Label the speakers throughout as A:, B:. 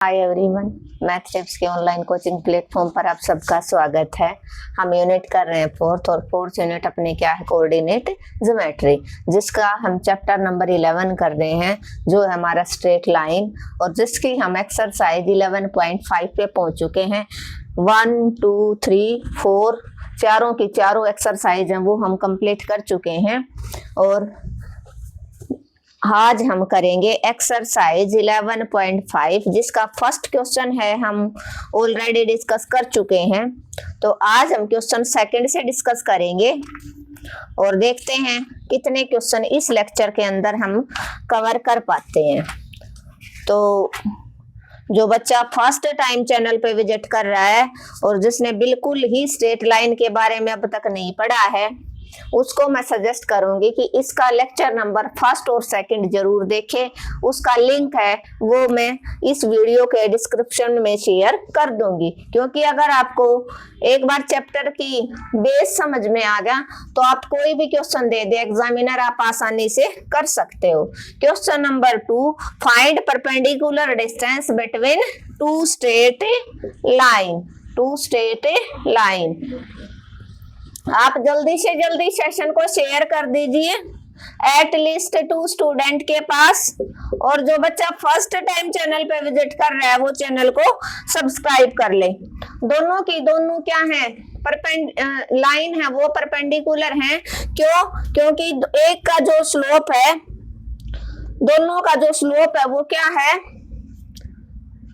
A: Hi everyone, math tips के online coaching platform पर आप सबका स्वागत है। हम यूनिट कर रहे हैं फोर्थ, और फोर्थ यूनिट अपने क्या है, कोऑर्डिनेट ज्योमेट्री, जिसका हम चैप्टर नंबर 11 कर रहे हैं, जो है हमारा स्ट्रेट लाइन, और जिसकी हम एक्सरसाइज 11.5 पे पहुंच चुके हैं। 1, 2, 3, 4 चारों की चारों एक्सरसाइज हैं वो हम कंप्लीट कर चुके हैं। और आज हम करेंगे एक्सरसाइज 11.5, जिसका फर्स्ट क्वेश्चन है हम ऑलरेडी डिस्कस कर चुके हैं। तो आज हम क्वेश्चन सेकंड से डिस्कस करेंगे और देखते हैं कितने क्वेश्चन इस लेक्चर के अंदर हम कवर कर पाते हैं। तो जो बच्चा फर्स्ट टाइम चैनल पे विजिट कर रहा है और जिसने बिल्कुल ही स्ट्रेट लाइन के बारे में अब तक नहीं पढ़ा है, उसको मैं सजेस्ट करूंगी कि इसका लेक्चर नंबर फर्स्ट और सेकंड जरूर देखें। उसका लिंक है वो मैं इस वीडियो के डिस्क्रिप्शन में शेयर कर दूंगी, क्योंकि अगर आपको एक बार चैप्टर की बेस समझ में आ गया तो आप कोई भी क्वेश्चन दे दे एग्जामिनर, आप आसानी से कर सकते हो। Question number 2, find perpendicular distance between to straight line. आप जल्दी से जल्दी सेशन को शेयर कर दीजिए एटलीस्ट 2 स्टूडेंट के पास, और जो बच्चा फर्स्ट टाइम चैनल पे विजिट कर रहा है वो चैनल को सब्सक्राइब कर ले। दोनों की दोनों क्या है, लाइन है वो परपेंडिकुलर है। क्यों? क्योंकि एक का जो स्लोप है, दोनों का जो स्लोप है वो क्या है,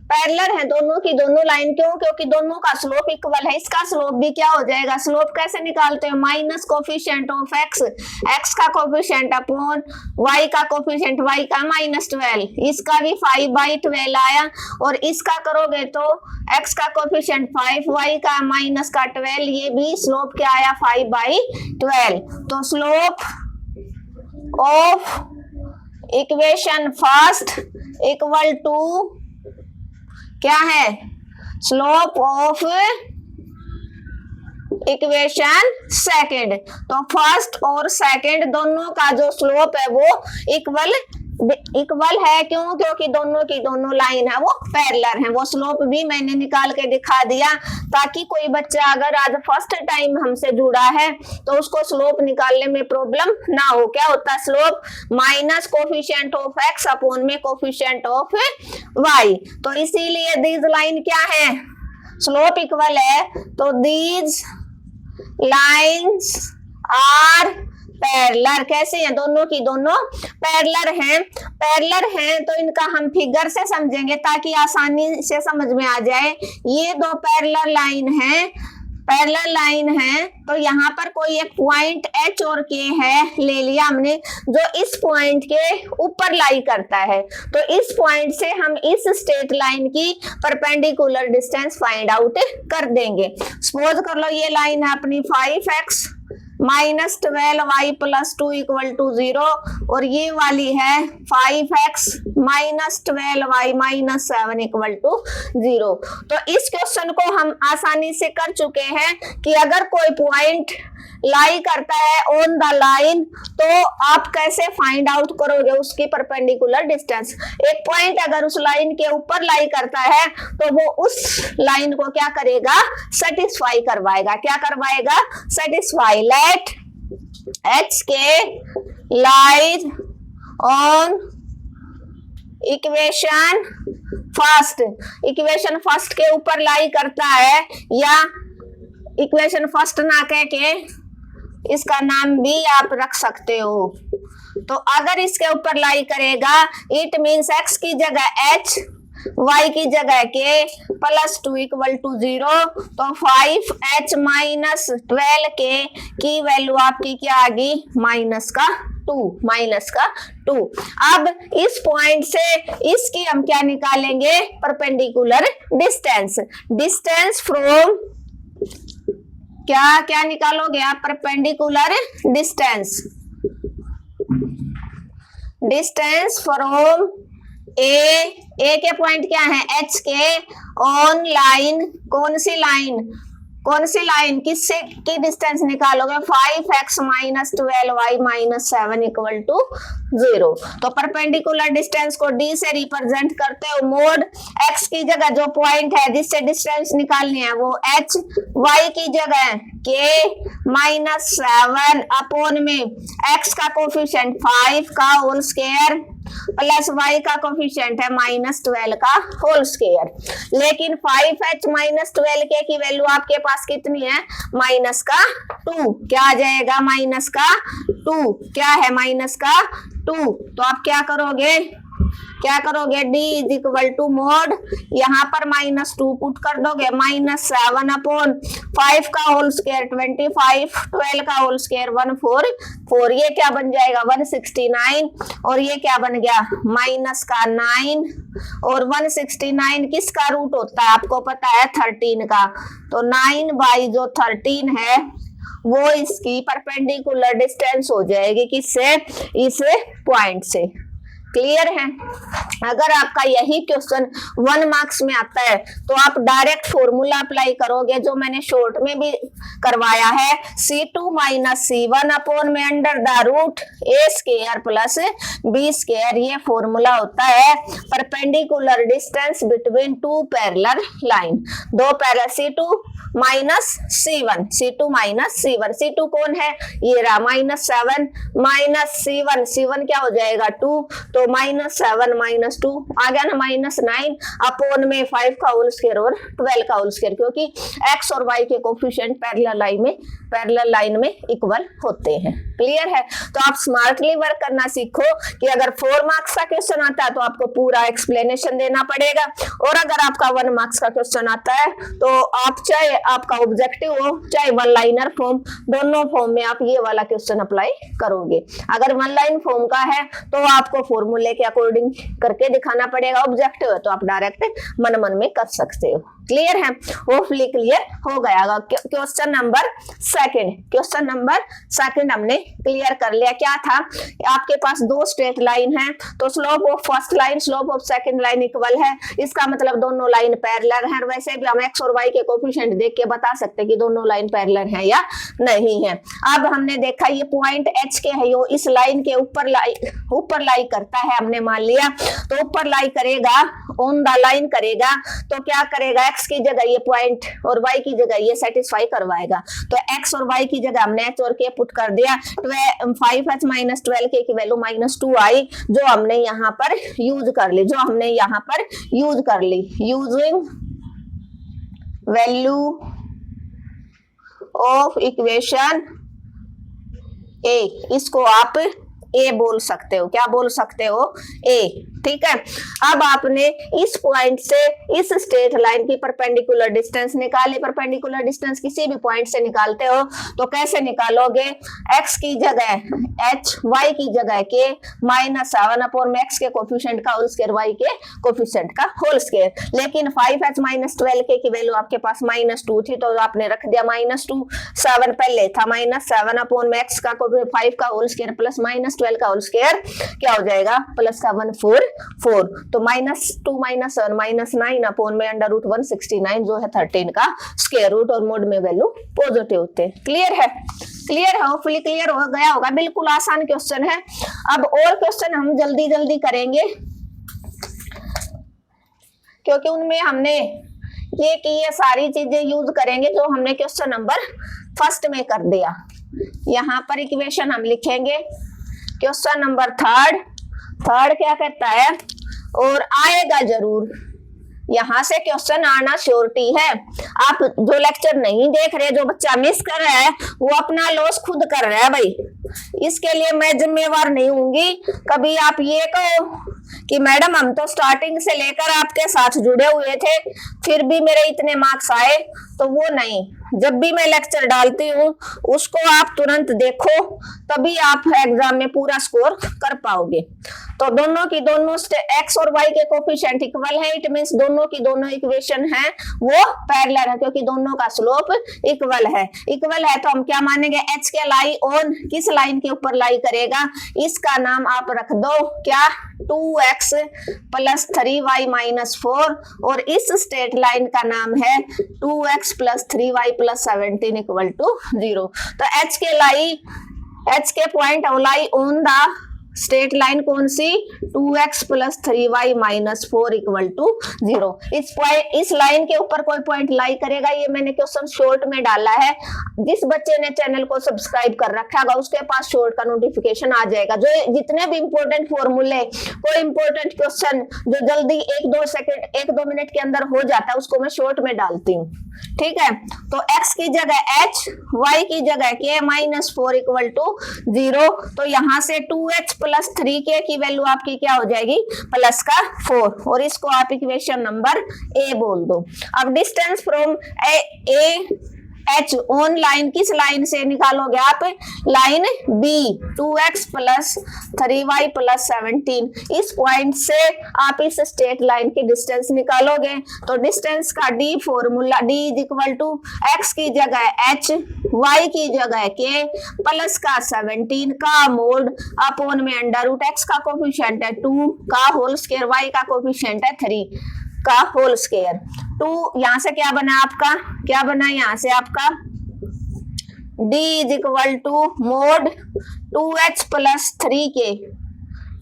A: पैरेलल है दोनों की दोनों लाइन। क्यों? क्योंकि दोनों का स्लोप इक्वल है। इसका स्लोप भी क्या हो जाएगा, स्लोप कैसे निकालते हैं, minus coefficient of x, x का कोफिशिएंट अपॉन वाई का कोफिशिएंट, वाई का -12। इसका भी 5/12 आया, और इसका करोगे तो एक्स का कोफिशिएंट 5, वाई का -12, ये भी स्लोप क्या आया, 5/12। तो slope of equation first equal to क्या है, स्लोप ऑफ इक्वेशन सेकंड। तो फर्स्ट और सेकंड दोनों का जो स्लोप है वो इक्वल है। क्यों? क्योंकि दोनों की दोनों लाइन है वो पैरेलल है। वो स्लोप भी मैंने निकाल के दिखा दिया, ताकि कोई बच्चा अगर आज फर्स्ट टाइम हमसे जुड़ा है तो उसको स्लोप निकालने में प्रॉब्लम ना हो। क्या होता है slope, minus coefficient of x upon में कोफिशिएंट ऑफ वाई। तो इसीलिए दीज लाइन क्या है, स्लोप इक्वल है। तो दीज लाइन्स आर पैरेलल। कैसे हैं, दोनों की दोनों पैरेलल हैं। तो इनका हम फिगर से समझेंगे ताकि आसानी से समझ में आ जाए। ये दो पैरेलल लाइन है। तो यहाँ पर कोई एक पॉइंट H और K है, ले लिया हमने, जो इस पॉइंट के ऊपर लाई करता है। तो इस पॉइंट से हम इस स्ट्रेट लाइन की परपेंडिकुलर डिस्टेंस फाइंड आउट कर देंगे। सपोज कर लो ये लाइन है अपनी 5x -12y + 2 = 0, और ये वाली है 5x -12y - 7 = 0। तो इस क्वेश्चन को हम आसानी से कर चुके हैं कि अगर कोई पॉइंट लाई करता है ऑन द लाइन, तो आप कैसे फाइंड आउट करोगे उसकी परपेंडिकुलर डिस्टेंस। एक पॉइंट अगर उस लाइन के ऊपर लाई करता है तो वो उस लाइन को क्या करेगा, सेटिस्फाई करवाएगा। क्या करवाएगा, satisfy. Let HK lies on equation first के ऊपर लाई करता है, या इक्वेशन फर्स्ट ना कह के इसका नाम भी आप रख सकते हो। तो अगर इसके ऊपर लाई करेगा, इट मीन्स x की जगह h, y की जगह k + 2 = 0। तो 5h - 12k की वैल्यू आपकी क्या आ गई, -2। अब इस पॉइंट से इसकी हम क्या निकालेंगे, परपेंडिकुलर डिस्टेंस फ्रॉम, क्या निकालोगे आप, परपेंडिकुलर डिस्टेंस फ्रॉम ए के पॉइंट क्या है, H के ऑन लाइन, कौन सी लाइन, कौन सी लाइन किससे की डिस्टेंस निकालोगे 5x minus 12y minus 7 equal to 0। तो परपेंडिकुलर डिस्टेंस को d से रिप्रेजेंट करते हो, मोड x की जगह जो पॉइंट है जिससे डिस्टेंस निकालनी है वो h, y की जगह k माइनस 7 अपॉन में x का कोफिशिएंट 5 का होल स्क्वायर प्लस y का कोफिशिएंट है माइनस 12 का होल स्क्वायर। लेकिन 5h माइनस 12k की वैल्यू आपके पास कितनी है माइनस का 2। क्या आ जाएगा माइनस का 2, क्या है माइनस का 2। तो आप क्या करोगे d is equal to mod यहाँ पर माइनस 2 पुट कर दोगे, माइनस 7 अपॉन 5 का होल स्क्वायर 25, 12 का होल स्क्वायर 144, ये क्या बन जाएगा 169 और ये क्या बन गया माइनस का 9 और 169 किसका रूट होता है आपको पता है 13 का। तो 9 बाई जो 13 है वो इसकी परपेंडिकुलर डिस्टेंस हो जाएगी किससे, इस पॉइंट से। क्लियर है। अगर आपका यही क्वेश्चन 1 मार्क्स में आता है तो आप डायरेक्ट फॉर्मूला अप्लाई करोगे जो मैंने शॉर्ट में भी करवाया है, C2 माइनस C1 अपॉन में under the root a square plus b square. ये फॉर्मूला होता है perpendicular distance between two parallel line, दो parallel C2 minus C1, C2 minus C1, C2 कौन है ये रहा माइनस 7 माइनस C1, C1 क्या हो जाएगा 2, तो माइनस 7 माइनस 2 आ गया ना माइनस 9 अपॉन में 5 का होल स्क्वायर और 12 का होल स्क्वायर, क्योंकि x और y के कोफिशिएंट पैरेलल लाइन में इक्वल होते हैं। क्लियर है। तो आप स्मार्टली वर्क करना सीखो कि अगर 4 मार्क्स का क्वेश्चन आता है तो आपको पूरा एक्सप्लेनेशन देना पड़ेगा, और अगर आपका 1 मार्क्स का क्वेश्चन आता है तो आप चाहे आपका ऑब्जेक्टिव हो चाहे 1 लाइनर फॉर्म, दोनों फॉर्म में आप ये वाला क्वेश्चन अप्लाई करोगे। अगर 1 लाइन फॉर्म का है तो आपको फॉर्मूले के अकॉर्डिंग करके दिखाना पड़ेगा, ऑब्जेक्टिव है तो आप डायरेक्ट मन में कर सकते हो। क्लियर है, होपफुली क्लियर हो गया। क्वेश्चन नंबर सेकंड हमने क्लियर कर लिया। क्या था आपके पास 2 स्ट्रेट लाइन है तो slope of first line slope of second line equal है, इसका मतलब दोनों लाइन पैरेलल हैं। वैसे भी हम x और y के कोफिशिएंट देख के बता सकते हैं कि दोनों लाइन पैरेलल हैं या नहीं है। अब हमने देखा ये पॉइंट h के है, यो इस लाइन के ऊपर लाई करता है, हमने मान लिया। तो ऊपर लाई करेगा, ऑन द लाइन करेगा, तो क्या करेगा x की जगह ये पॉइंट और y की जगह ये सेटिस्फाई करवाएगा। तो x और y की जगह हमने h और k पुट कर दिया, 5h माइनस 12k की वैल्यू माइनस 2 आई, जो हमने यहाँ पर यूज कर ली, यूजिंग वैल्यू ऑफ इक्वेशन ए। इसको आप ए बोल सकते हो, क्या बोल सकते हो ए, ठीक है। अब आपने इस पॉइंट से इस स्ट्रेट लाइन की परपेंडिकुलर डिस्टेंस निकाली। परपेंडिकुलर डिस्टेंस किसी भी पॉइंट से निकालते हो तो कैसे निकालोगे, x की जगह h, y की जगह k माइनस 7 अपॉन में x के कोफिशिएंट का होल स्क्वायर y के कोफिशिएंट का होल स्क्वायर। लेकिन 5h माइनस 12k की वैल्यू आपके पास माइनस 2 थी तो आपने रख दिया माइनस 2, 7 पहले था माइनस 7 अपॉन में x का 5 का होल स्क्वायर प्लस माइनस 12 का होल स्क्वायर, क्या हो जाएगा प्लस का 144, तो माइनस 2 माइनस 7 माइनस 9 अपॉन में अंडर रूट 169 जो है 13 का स्क्वायर रूट, और मोड में वैल्यू पॉजिटिव होते हैं। क्लियर है, होपफुली क्लियर हो गया होगा। बिल्कुल आसान क्वेश्चन है। अब और क्वेश्चन हम जल्दी करेंगे क्योंकि उनमें हमने ये की ये सारी चीजें यूज करेंगे जो हमने क्वेश्चन नंबर 1 में कर दिया। यहाँ पर इक्वेशन हम लिखेंगे। क्वेश्चन नंबर 3 क्या कहता है, और आएगा जरूर, यहाँ से क्वेश्चन आना श्योरिटी है। आप जो लेक्चर नहीं देख रहे, जो बच्चा मिस कर रहा है वो अपना लॉस खुद कर रहा है भाई, इसके लिए मैं जिम्मेवार नहीं होंगी। कभी आप ये कहो कि मैडम हम तो स्टार्टिंग से लेकर आपके साथ जुड़े हुए थे फिर भी मेरे इतने मार्क्स आए, तो वो नहीं। जब भी मैं लेक्चर डालती हूँ उसको आप तुरंत देखो, तभी आप एग्जाम में पूरा स्कोर कर पाओगे। तो दोनों की दोनों x और y के कोफिशिएंट इक्वल है, इट मींस दोनों की दोनों इक्वेशन है वो पैरेलल है, क्योंकि दोनों का स्लोप इक्वल है। तो हम क्या मानेंगे, h के लाई ऑन किस लाइन के ऊपर लाई करेगा, इसका नाम आप रख दो क्या 2x प्लस 3y माइनस 4, और इस स्ट्रेट स्टेट लाइन का नाम है 2x + 3y + 17 = 0। तो h के point lie on the state line कौन सी, 2x + 3y - 4 = 0। इस लाइन के ऊपर कोई पॉइंट लाई करेगा, ये मैंने क्वेश्चन शॉर्ट में डाला है। जिस बच्चे ने चैनल को सब्सक्राइब कर रखा होगा उसके पास शॉर्ट का नोटिफिकेशन आ जाएगा। जो जितने भी इंपॉर्टेंट फॉर्मूले, कोई इंपॉर्टेंट क्वेश्चन जो जल्दी 1-2 मिनट के अंदर हो जाता है उसको मैं शॉर्ट में डालती हूँ, ठीक है। तो x की जगह h, y की जगह k - 4 = 0। तो यहाँ से 2h + 3k की वैल्यू आपकी क्या हो जाएगी, प्लस का 4, और इसको आप इक्वेशन नंबर ए बोल दो। अब distance from A h on line, किस लाइन से निकालोगे आप, लाइन b, 2x + 3y + 17। इस पॉइंट से आप इस स्टेट लाइन की डिस्टेंस निकालोगे। तो डिस्टेंस का d फॉर्मूला, d = x की जगह h, y की जगह k प्लस का 17 का मोड अपॉन में √x का कोफिशिएंट है 2 का होल स्क्वायर, y का कोफिशिएंट है 3 का होल स्क्वायर। 2 यहां से क्या बना आपका, क्या बना यहां से आपका, d = mode 2h + 3k,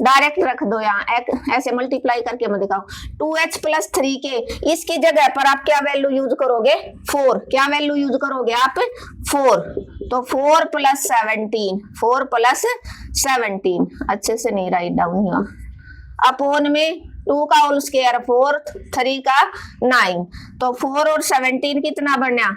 A: direct रख दो यहाँ, ऐसे मल्टीप्लाई करके मत दिखाओ, 2h + 3k। इसकी जगह पर आप क्या वैल्यू यूज करोगे, 4। क्या वैल्यू यूज करोगे आप, 4। तो 4 + 17, 4 + 17, अच्छे से नहीं राइट डाउन हुआ, अपॉन में 2 का होल स्क्वायर 4, 3 का 9। तो 4 और 17 कितना बना,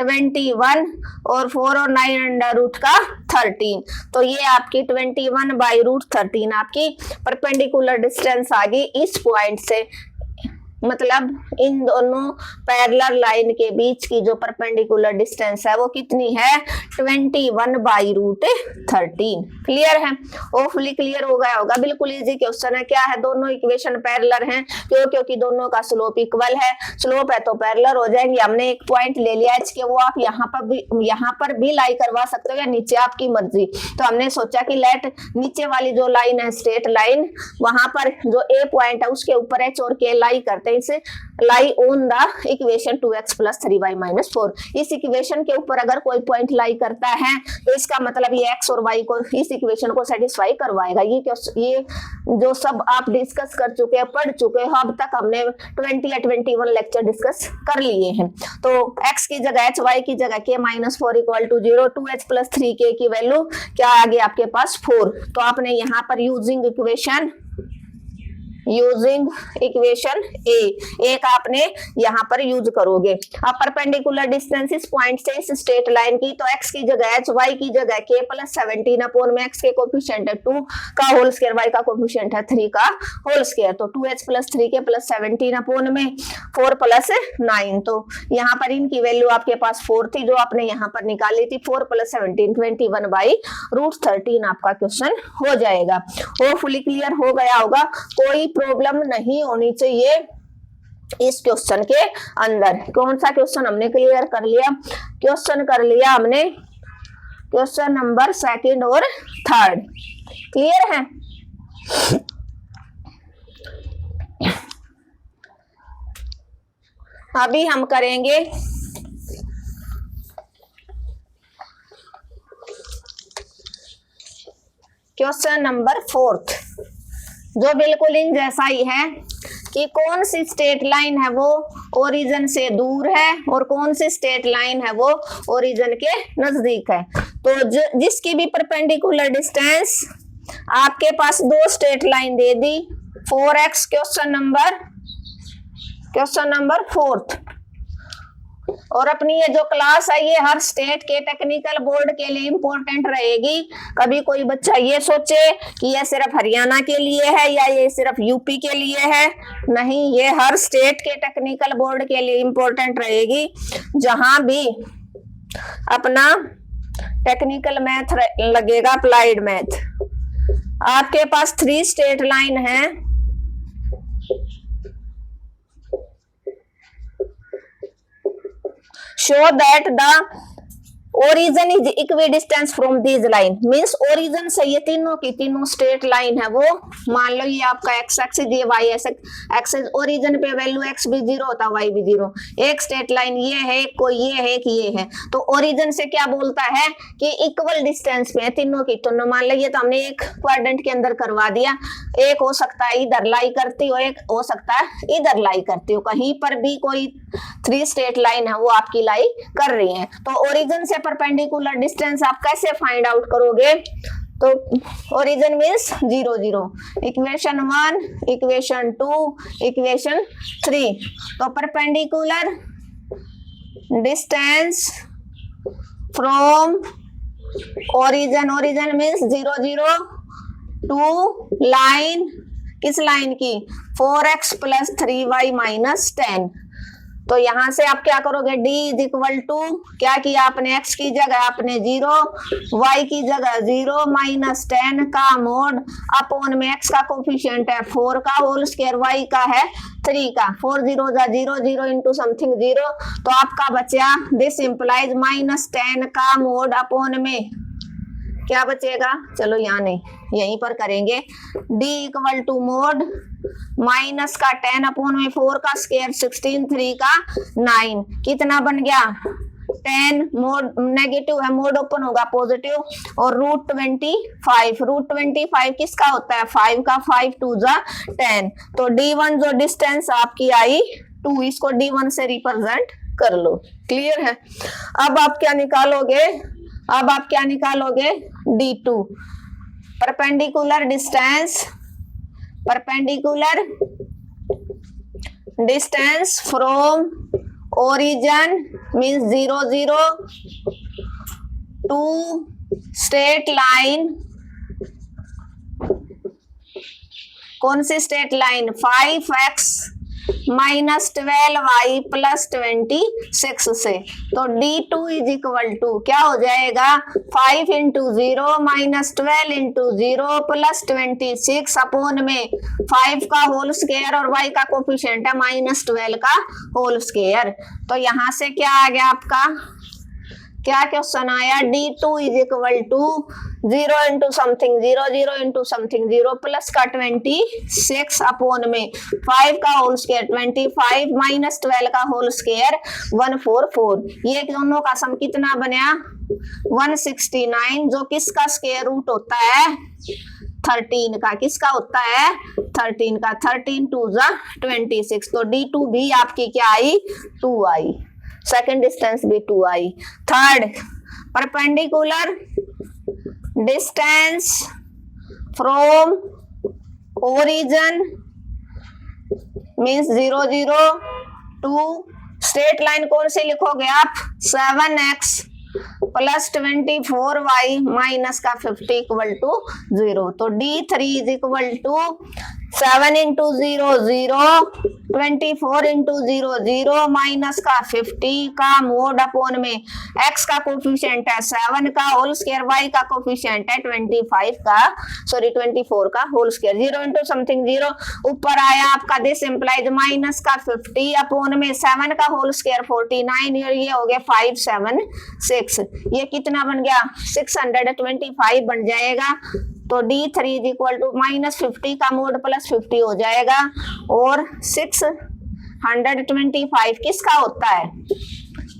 A: 21, और 4 और 9 √ का 13। तो ये आपकी 21/√13 आपकी परपेंडिकुलर डिस्टेंस आ गई इस पॉइंट से। मतलब इन दोनों पैरेलल लाइन के बीच की जो परपेंडिकुलर डिस्टेंस है वो कितनी है, 21/√13। क्लियर है, होपफुली क्लियर हो गया होगा। बिल्कुल इजी क्वेश्चन है। क्या है, दोनों इक्वेशन पैरेलल हैं, क्योंकि दोनों का स्लोप इक्वल है। स्लोप है तो पैरेलल हो जाएंगे। हमने एक पॉइंट ले लिया एच के, वो आप यहाँ पर भी लाई करवा सकते हो या नीचे, आपकी मर्जी। तो हमने सोचा कि लेट नीचे वाली जो लाइन है स्ट्रेट लाइन, वहां पर जो ए पॉइंट है उसके ऊपर एच और के लाई करते हैं, इसे lie on the equation 2x + 3y - 4। इस इक्वेशन के ऊपर अगर कोई पॉइंट लाई करता है तो इसका मतलब ये x और y को, इस इक्वेशन को सेटिस्फाई करवाएगा। ये जो सब आप डिस्कस कर चुके हैं, पढ़ चुके हैं, अब तक हमने 20 या 21 लेक्चर डिस्कस कर लिए हैं। तो x की जगह h, y की जगह k - 4 = 0, 2h + 3k की वैल्यू क्या आ गई आपके पास, 4। तो आपने यहाँ पर यूजिंग इक्वेशन ए का आपने यहाँ पर यूज करोगे। अब परपेंडिकुलर डिस्टेंस इस पॉइंट से इस स्ट्रेट लाइन की, तो x की जगह h, y की जगह k + 17 अपॉन में x के कोफिशिएंट है 2 का होल स्क्वायर, y का कोफिशिएंट है 3 का होल स्क्वायर। तो 2h + 3k + 17 अपॉन में 4 + 9। तो यहाँ पर इनकी वैल्यू आपके पास 4 थी जो आपने यहाँ पर निकाली थी। 4 + 17, 21/√13 आपका क्वेश्चन हो जाएगा। होपफुली क्लियर हो गया होगा, कोई प्रॉब्लम नहीं होनी चाहिए इस क्वेश्चन के अंदर। कौन सा क्वेश्चन हमने क्लियर कर लिया, क्वेश्चन कर लिया हमने क्वेश्चन नंबर 2 और 3। क्लियर है। अभी हम करेंगे क्वेश्चन नंबर 4, जो बिल्कुल इन जैसा ही है कि कौन सी स्ट्रेट लाइन है वो ओरिजिन से दूर है और कौन सी स्ट्रेट लाइन है वो ओरिजिन के नजदीक है। तो जिसकी भी परपेंडिकुलर डिस्टेंस आपके पास 2 स्ट्रेट लाइन दे दी, 4x क्वेश्चन नंबर 4। और अपनी ये जो क्लास है ये हर स्टेट के टेक्निकल बोर्ड के लिए इंपॉर्टेंट रहेगी। कभी कोई बच्चा ये सोचे कि ये सिर्फ हरियाणा के लिए है या ये सिर्फ यूपी के लिए है, नहीं, ये हर स्टेट के टेक्निकल बोर्ड के लिए इंपॉर्टेंट रहेगी। जहां भी अपना टेक्निकल मैथ लगेगा, अप्लाइड मैथ, आपके पास 3 स्ट्रेट लाइन है। Show that the origin is equi distance from this line, means origin से ये तीनों की तीनों स्ट्रेट लाइन है वो, मान लो ये आपका एक्स एक्सिस, ये वाई एक्सिस, ओरिजिन पे वैल्यू एक्स भी 0 होता, वाई भी 0, एक स्ट्रेट लाइन ये है, कोई ये है कि ये है, तो ओरिजिन से क्या बोलता है कि इक्वल डिस्टेंस पे है तीनों की, तो मान लो ये तो हमने एक क्वाड्रेंट के अंदर करवा दिया, एक हो सकता है इधर लाई करती हो, एक हो सकता है इधर लाई करती हो, कहीं पर भी कोई 3 स्ट्रेट लाइन है वो आपकी लाई कर रही है। तो ओरिजिन से परपेंडिकुलर डिस्टेंस आप कैसे फाइंड आउट करोगे, तो origin means 0 0, equation 1, equation 2, equation 3, तो perpendicular distance from origin, origin means 0 0 to line, किस लाइन की, 4x + 3y - 10, तो यहां से आप क्या करोगे, d इज इक्वल टू क्या किया आपने, x की जगह आपने 0, y की जगह 0 - 10 का मोड अपॉन में x का कोफिशिएंट है 4 का होल स्क्वायर, y का है 3 का, 4 0 0 0 इंटू समथिंग 0, तो आपका बचा दिस इंप्लाइज -10 का मोड अपॉन में क्या बचेगा, चलो यहाँ नहीं यहीं पर करेंगे, d equal to mod minus का 10 अपॉन में 4 का स्क्वायर 16, 3 का 9, कितना बन गया 10, मोड नेगेटिव है, मोड ओपन होगा पॉजिटिव, और √25, √25 किसका होता है 5 का, 5 2 जा 10, तो d1 जो डिस्टेंस आपकी आई 2, इसको d1 से रिप्रेजेंट कर लो, क्लियर है। अब आप क्या निकालोगे, अब आप क्या निकालोगे, d2, perpendicular distance from origin means 0 0 to straight line, कौन सी स्ट्रेट लाइन, 5x - 12y + 26 से, तो d2 इज इक्वल टू क्या हो जाएगा, 5 × 0 - 12 × 0 + 26 अपॉन में 5 का होल स्क्वायर और y का कोफिशिएंट है -12 का होल स्क्वायर, तो यहां से क्या आ गया आपका, क्या क्वेश्चन आया, d2 is equal to 0 × something 0 0 × something 0 plus का 26 अपॉन में 5 का होल स्क्वायर 25 - 12 का होल स्क्वायर 144, ये दोनों का सम कितना बनया 169, जो किसका स्क्वायर रूट होता है 13 का, किसका होता है 13 का, 13 2 जा 26, तो d2 भी आपकी क्या आई 2 आई, सेकेंड डिस्टेंस भी 2 आई। Third, perpendicular distance from origin means 0 0 to straight line कौन से लिखोगे आप 7x + 24y - का 50 = 0, तो d3 is equal to 7 × 0 0 24 × 0 0 minus का 50 का मोड अपॉन में x का कोफिशिएंट है 7 का होल स्क्वायर, y का कोफिशिएंट है 25 का, सॉरी 24 का होल स्क्वायर, 0 × समथिंग 0 ऊपर आया आपका, दिस इंप्लाइज माइनस का 50 अपॉन में 7 का होल स्क्वायर 49, ये हो गया 576, ये कितना बन गया 625 बन जाएगा, तो d3 इज इक्वल टू -50 का मोड + 50 हो जाएगा, और 625 किसका होता है,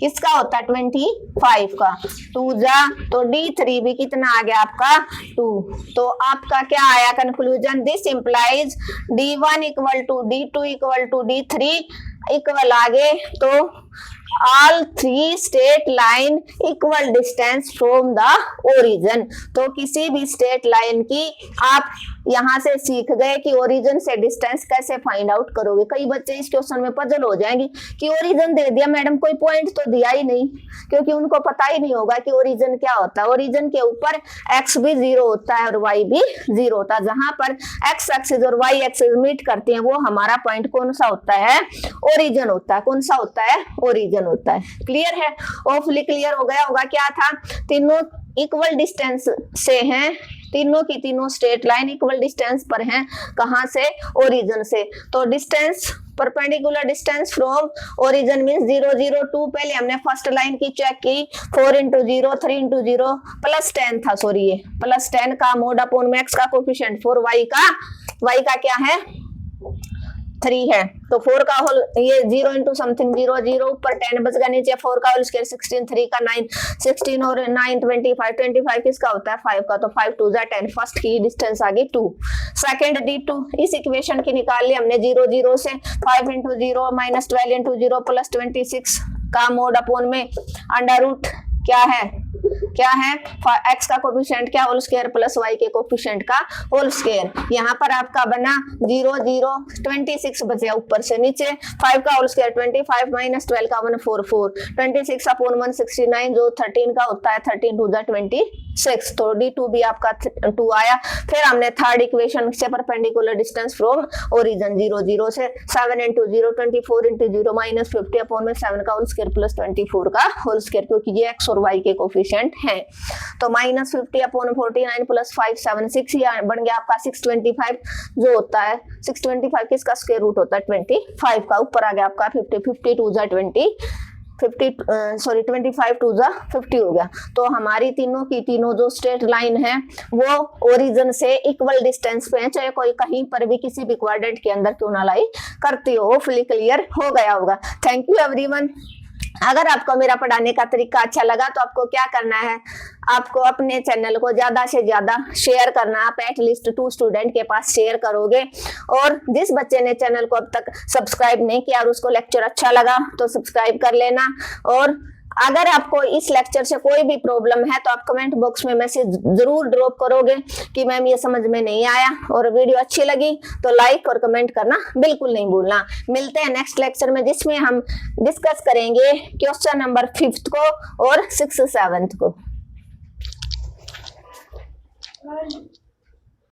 A: किसका होता है 25 का, 2 जा, तो d3 भी कितना आ गया आपका 2, तो आपका क्या आया conclusion, this implies d1 = d2 = d3 equal आगे, तो all 3 straight line equal distance from the origin, तो किसी भी स्ट्रेट लाइन की आप यहाँ से सीख गए कि ओरिजिन से डिस्टेंस कैसे फाइंड आउट करोगे। कई बच्चे इस क्वेश्चन में पजल हो जाएंगे कि ओरिजिन दे दिया मैडम, कोई पॉइंट तो दिया ही नहीं, क्योंकि उनको पता ही नहीं होगा कि ओरिजिन क्या होता है। ओरिजिन के ऊपर x भी 0 होता है और y भी 0 होता है, जहां पर x एक्सिस और y एक्सिस मीट करते हैं वो हमारा पॉइंट कौन सा होता है, ओरिजिन होता है। कौन सा होता है, ओरिजिन होता है। क्लियर है, होपफुली क्लियर हो गया होगा। क्या था, तीनों इक्वल डिस्टेंस से हैं, तीनों की तीनों स्ट्रेट लाइन इक्वल डिस्टेंस पर हैं, कहां से, ओरिजिन से। तो distance perpendicular distance from origin means 0 0 2, पहले हमने फर्स्ट लाइन की चेक की, 4 into 0 3 into 0 प्लस 10 था, सॉरी ये प्लस 10 का मोड अपॉन में x का कोफिशिएंट 4, y का क्या है 3 है, तो 4 का होल ये 0 इंटू समथिंग 0 0 ऊपर 10 बच गया, नीचे 4 का होल स्क्वायर 16, 3 का 9 16 और 9 25 25 किसका होता है 5 का, तो 5 2 जा 10, फर्स्ट की डिस्टेंस आ गई 2, सेकंड d2 इस इक्वेशन की निकाल ली हमने 0 0 से 5 into 0 minus 12 into 0 प्लस 26 का मोड अपॉन में अंडर रूट क्या है x का कोफिशिएंट क्या होल स्क्वायर प्लस y के कोफिशिएंट का होल स्क्वायर, यहाँ पर आपका बना 0 0 26 बचे ऊपर से नीचे, 5 का होल स्क्वायर 25 माइनस 12 का 1 4 4 26 अपॉन 169 जो 13 का होता है 13 2 26, तो d2 भी आपका 2 आया। फिर हमने थर्ड इक्वेशन से परपेंडिकुलर डिस्टेंस फ्रॉम ओरिजिन 0 0 से 7 into 0 24 into 0 माइनस 50 अपॉन में 7 का होल स्क्वायर प्लस 24 का होल स्क्वायर, क्योंकि ये x और y के कोफिशिएंट हैं, तो माइनस 50 अपॉन 49 प्लस 5 7 6 ये बन गया आपका 625 जो होता है 625 किसका स्क्वायर रूट होता है 25 का, ऊपर आ गया आपका 50 50 2 जा 25 2 जा 50 हो गया। तो हमारी तीनों जो स्ट्रेट लाइन है वो ओरिजिन से इक्वल डिस्टेंस पे है, चाहे कोई कहीं पर भी किसी भी क्वाड्रेंट के अंदर क्यों ना लाई करती हो। होपफुली क्लियर हो गया होगा। Thank you everyone. अगर आपको मेरा पढ़ाने का तरीका अच्छा लगा तो आपको क्या करना है, आपको अपने चैनल को ज्यादा से ज्यादा शेयर करना। आप एटलीस्ट 2 स्टूडेंट के पास शेयर करोगे, और जिस बच्चे ने चैनल को अब तक सब्सक्राइब नहीं किया और उसको लेक्चर अच्छा लगा तो सब्सक्राइब कर लेना। और अगर आपको इस लेक्चर से कोई भी प्रॉब्लम है तो आप कमेंट बॉक्स में मैसेज जरूर ड्रॉप करोगे कि मैम ये समझ में नहीं आया, और वीडियो अच्छी लगी तो लाइक और कमेंट करना बिल्कुल नहीं भूलना। मिलते हैं नेक्स्ट लेक्चर में, जिसमें हम डिस्कस करेंगे क्वेश्चन नंबर 5th को और 6th 7th को।